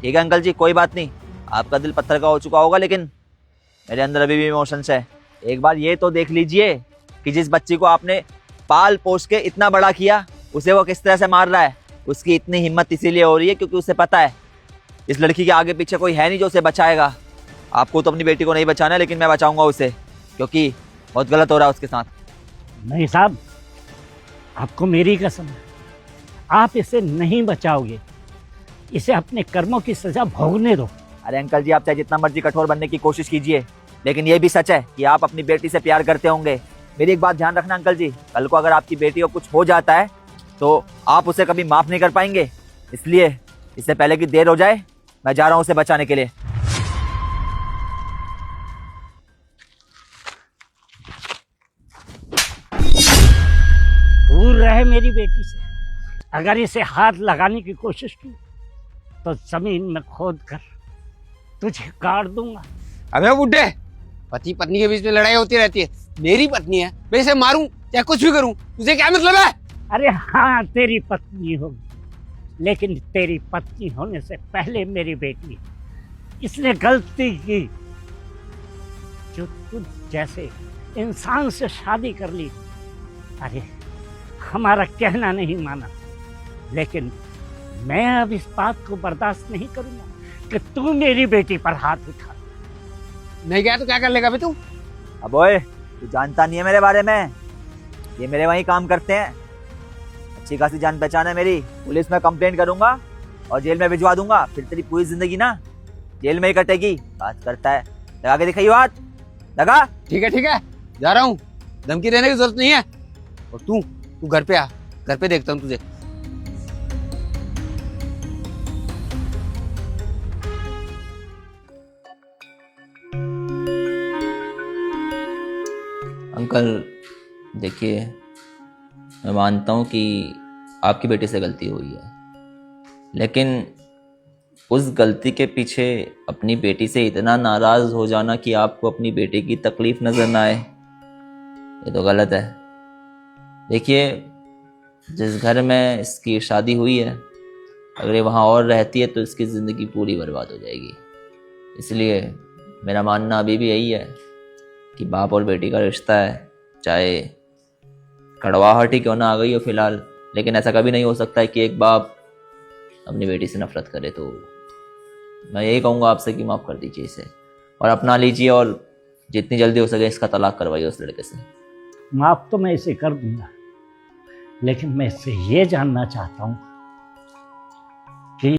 ठीक है अंकल जी, कोई बात नहीं, आपका दिल पत्थर का हो चुका होगा, लेकिन मेरे अंदर अभी भी इमोशंस है। एक बार ये तो देख लीजिए कि जिस बच्ची को आपने पाल पोस के इतना बड़ा किया, उसे वो किस तरह से मार रहा है। उसकी इतनी हिम्मत इसीलिए हो रही है क्योंकि उसे पता है इस लड़की के आगे पीछे कोई है नहीं जो उसे बचाएगा। आपको तो अपनी बेटी को नहीं बचाना है, लेकिन मैं बचाऊंगा उसे, क्योंकि बहुत गलत हो रहा है उसके साथ। नहीं साहब, आपको मेरी कसम है, आप इसे नहीं बचाओगे। इसे अपने कर्मों की सजा भोगने दो। अरे अंकल जी, आप चाहे जितना मर्जी कठोर बनने की कोशिश कीजिए, लेकिन ये भी सच है कि आप अपनी बेटी से प्यार करते होंगे। मेरी एक बात ध्यान रखना अंकल जी, कल को अगर आपकी बेटी को कुछ हो जाता है तो आप उसे कभी माफ नहीं कर पाएंगे। इसलिए इससे पहले कि देर हो जाए, मैं जा रहा हूं उसे बचाने के लिए। दूर रहे मेरी बेटी से। अगर इसे हाथ लगाने की कोशिश की तो जमीन में खोद कर तुझे काट दूंगा। अबे बुड्ढे, पति पत्नी के बीच में लड़ाई होती रहती है। मेरी पत्नी है, मैं इसे मारूं या कुछ भी करूं, तुझे क्या मतलब है? अरे हाँ, तेरी पत्नी होगी, लेकिन तेरी पत्नी होने से पहले मेरी बेटी है। इसने गलती की जो तुझ जैसे इंसान से शादी कर ली। अरे हमारा कहना नहीं माना, लेकिन मैं अब इस बात को बर्दाश्त नहीं करूंगा कि तू मेरी बेटी पर हाथ उठा। नहीं गया तो क्या कर लेगा बे तू? अब ओए, तू जानता नहीं है मेरे बारे में, ये मेरे वहीं काम करते हैं। अच्छी खासी जान पहचान है मेरी, पुलिस में कंप्लेंट करूंगा और जेल में भिजवा दूंगा। फिर तेरी पूरी जिंदगी ना जेल में ही कटेगी। बात करता है, लगा के दिखाइए बात, लगा। ठीक है, जा रहा हूँ, धमकी देने की जरूरत नहीं है। और तू घर पे आ, घर पे देखता हूँ तुझे। अंकल देखिए, मैं मानता हूँ कि आपकी बेटी से गलती हुई है, लेकिन उस गलती के पीछे अपनी बेटी से इतना नाराज़ हो जाना कि आपको अपनी बेटी की तकलीफ़ नज़र ना आए, ये तो गलत है। देखिए, जिस घर में इसकी शादी हुई है, अगर ये वहाँ और रहती है तो इसकी ज़िंदगी पूरी बर्बाद हो जाएगी। इसलिए मेरा मानना अभी भी यही है कि बाप और बेटी का रिश्ता है, चाहे कड़वाहट ही क्यों ना आ गई हो फिलहाल, लेकिन ऐसा कभी नहीं हो सकता है कि एक बाप अपनी बेटी से नफरत करे। तो मैं यही कहूँगा आपसे कि माफ़ कर दीजिए इसे और अपना लीजिए, और जितनी जल्दी हो सके इसका तलाक करवाइए उस लड़के से। माफ तो मैं इसे कर दूंगा, लेकिन मैं इससे ये जानना चाहता हूँ